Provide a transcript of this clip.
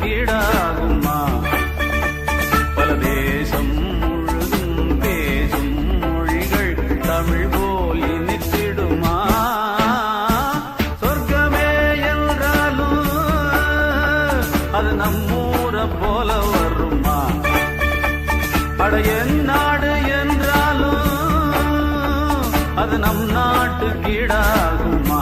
கீடாகுமா? பல தேசம் முழுதும் பேசும் மொழிகள் தமிழ் போல் இனித்திடுமா? சொர்க்கமே என்றாலும் அது நம்மூர போல வருமா? அட என் நாடு என்றாலும் அது நம் நாட்டு கீடாகுமா?